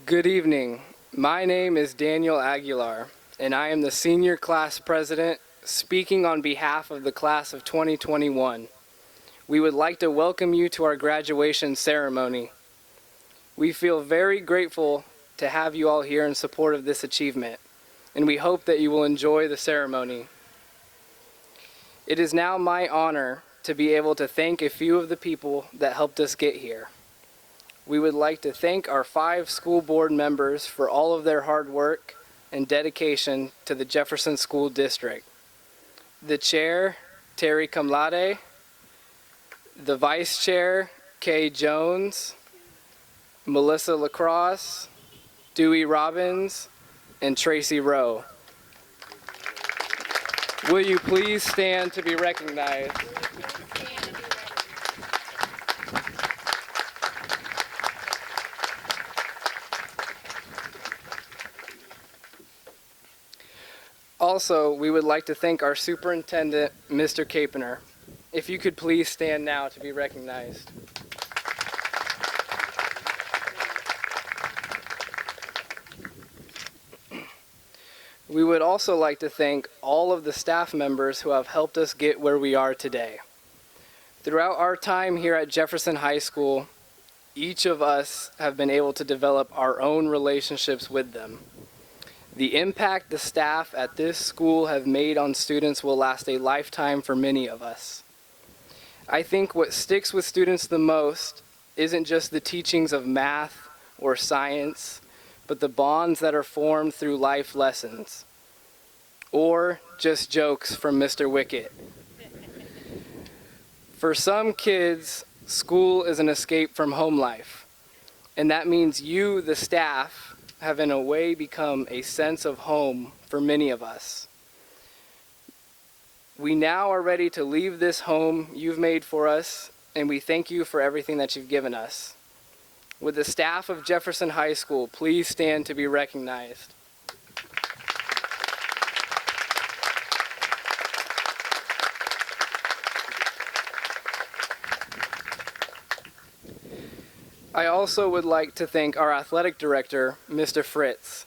Good evening. My name is Daniel Aguilar, and I am the senior class president speaking on behalf of the class of 2021. We would like to welcome you to our graduation ceremony. We feel very grateful to have you all here in support of this achievement, and we hope that you will enjoy the ceremony. It is now my honor to be able to thank a few of the people that helped us get here. We would like to thank our 5 school board members for all of their hard work and dedication to the Jefferson School District. The chair, Terry Cum Laude, the vice chair, Kay Jones, Melissa Lacrosse, Dewey Robbins, and Tracy Rowe. Will you please stand to be recognized? Also, we would like to thank our superintendent, Mr. Capener. If you could please stand now to be recognized. We would also like to thank all of the staff members who have helped us get where we are today. Throughout our time here at Jefferson High School, each of us have been able to develop our own relationships with them. The impact the staff at this school have made on students will last a lifetime for many of us. I think what sticks with students the most isn't just the teachings of math or science, but the bonds that are formed through life lessons, or just jokes from Mr. Wicket. For some kids, school is an escape from home life, and that means you, the staff, have in a way become a sense of home for many of us. We now are ready to leave this home you've made for us, and we thank you for everything that you've given us. Would the staff of Jefferson High School please stand to be recognized? I also would like to thank our athletic director, Mr. Fritz.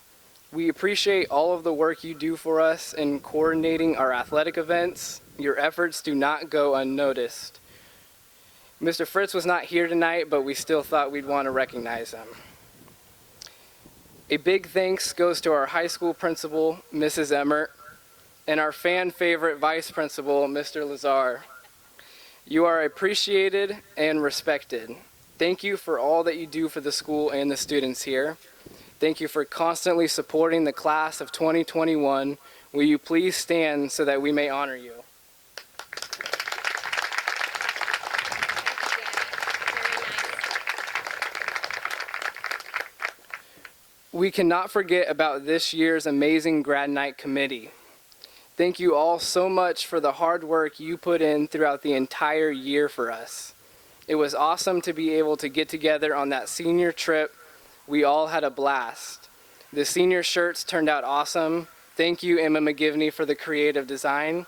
We appreciate all of the work you do for us in coordinating our athletic events. Your efforts do not go unnoticed. Mr. Fritz was not here tonight, but we still thought we'd want to recognize him. A big thanks goes to our high school principal, Mrs. Emmert, and our fan favorite vice principal, Mr. Lazar. You are appreciated and respected. Thank you for all that you do for the school and the students here. Thank you for constantly supporting the class of 2021. Will you please stand so that we may honor you? We cannot forget about this year's amazing grad night committee. Thank you all so much for the hard work you put in throughout the entire year for us. It was awesome to be able to get together on that senior trip. We all had a blast. The senior shirts turned out awesome. Thank you, Emma McGivney, for the creative design.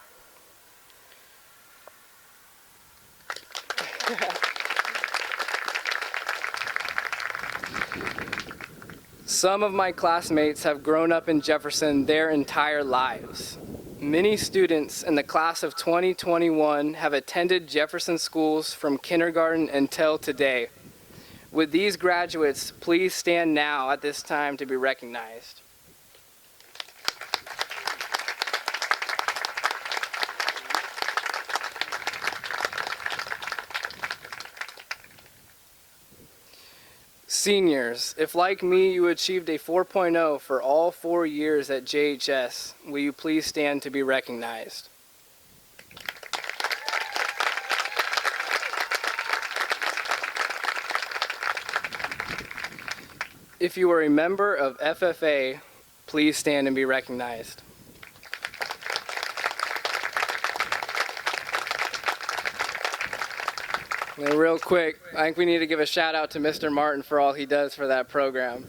Some of my classmates have grown up in Jefferson their entire lives. Many students in the class of 2021 have attended Jefferson schools from kindergarten until today. Would these graduates please stand now at this time to be recognized? Seniors, if like me you achieved a 4.0 for all 4 years at JHS, will you please stand to be recognized? If you are a member of FFA, please stand and be recognized. And real quick, I think we need to give a shout out to Mr. Martin for all he does for that program.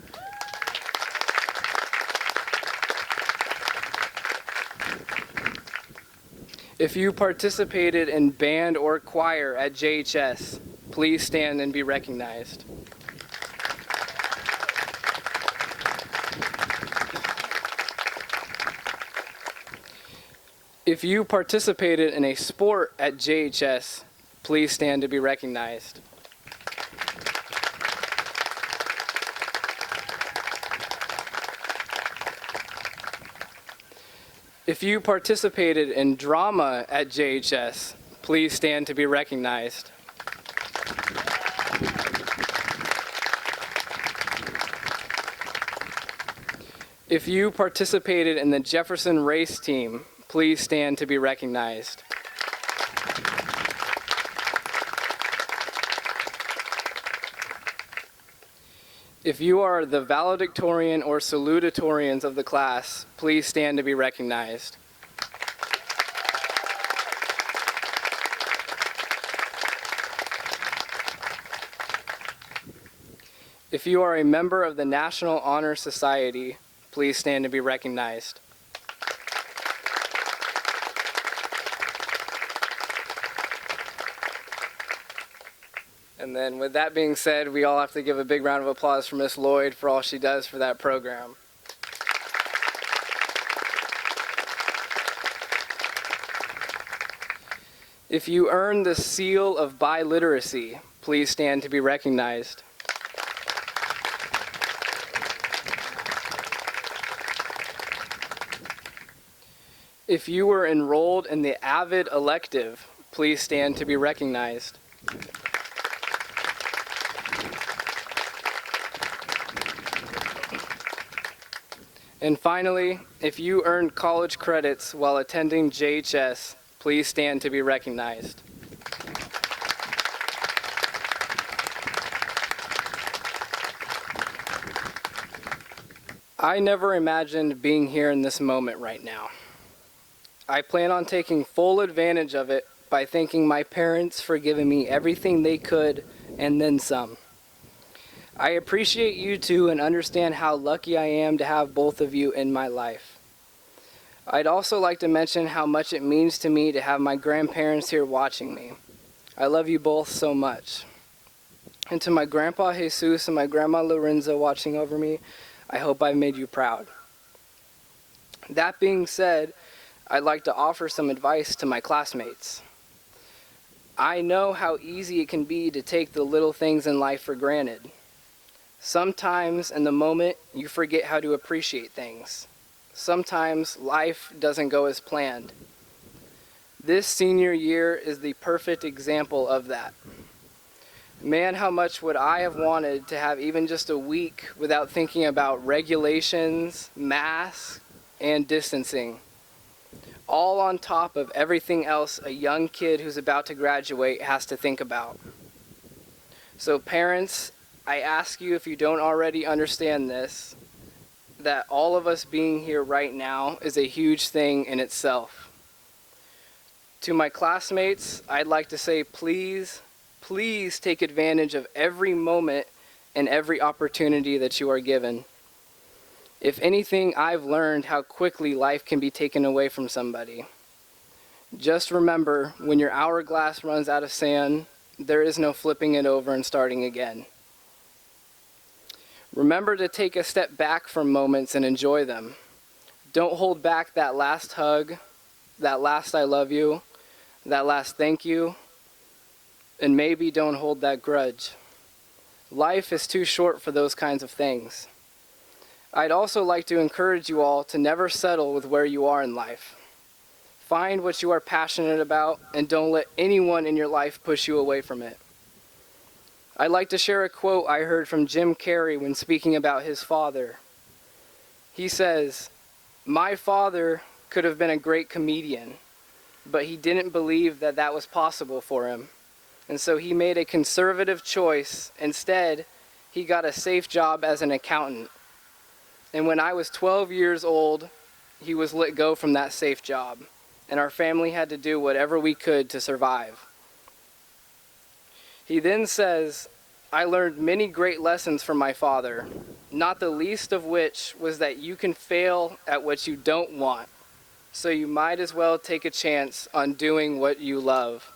If you participated in band or choir at JHS, please stand and be recognized. If you participated in a sport at JHS, please stand to be recognized. If you participated in drama at JHS, please stand to be recognized. If you participated in the Jefferson race team, please stand to be recognized. If you are the valedictorian or salutatorians of the class, please stand to be recognized. If you are a member of the National Honor Society, please stand to be recognized. And then with that being said, we all have to give a big round of applause for Miss Lloyd for all she does for that program. If you earn the seal of biliteracy, please stand to be recognized. If you were enrolled in the AVID elective, please stand to be recognized. And finally, if you earned college credits while attending JHS, please stand to be recognized. I never imagined being here in this moment right now. I plan on taking full advantage of it by thanking my parents for giving me everything they could and then some. I appreciate you two and understand how lucky I am to have both of you in my life. I'd also like to mention how much it means to me to have my grandparents here watching me. I love you both so much. And to my grandpa Jesus and my grandma Lorenza watching over me, I hope I've made you proud. That being said, I'd like to offer some advice to my classmates. I know how easy it can be to take the little things in life for granted. Sometimes in the moment, you forget how to appreciate things. Sometimes life doesn't go as planned. This senior year is the perfect example of that. Man, how much would I have wanted to have even just a week without thinking about regulations, masks, and distancing. All on top of everything else a young kid who's about to graduate has to think about. So parents, I ask you, if you don't already understand this, that all of us being here right now is a huge thing in itself. To my classmates, I'd like to say please, please take advantage of every moment and every opportunity that you are given. If anything, I've learned how quickly life can be taken away from somebody. Just remember, when your hourglass runs out of sand, there is no flipping it over and starting again. Remember to take a step back from moments and enjoy them. Don't hold back that last hug, that last I love you, that last thank you, and maybe don't hold that grudge. Life is too short for those kinds of things. I'd also like to encourage you all to never settle with where you are in life. Find what you are passionate about and don't let anyone in your life push you away from it. I'd like to share a quote I heard from Jim Carrey when speaking about his father. He says, "My father could have been a great comedian, but he didn't believe that that was possible for him. And so he made a conservative choice. Instead, he got a safe job as an accountant. And when I was 12 years old, he was let go from that safe job, and our family had to do whatever we could to survive." He then says, "I learned many great lessons from my father, not the least of which was that you can fail at what you don't want, so you might as well take a chance on doing what you love."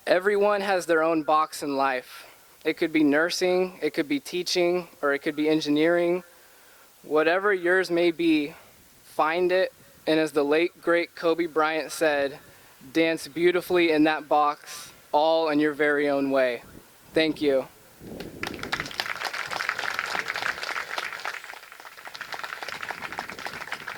Everyone has their own box in life. It could be nursing, it could be teaching, or it could be engineering. Whatever yours may be, find it, And as the late, great Kobe Bryant said, dance beautifully in that box, all in your very own way. Thank you.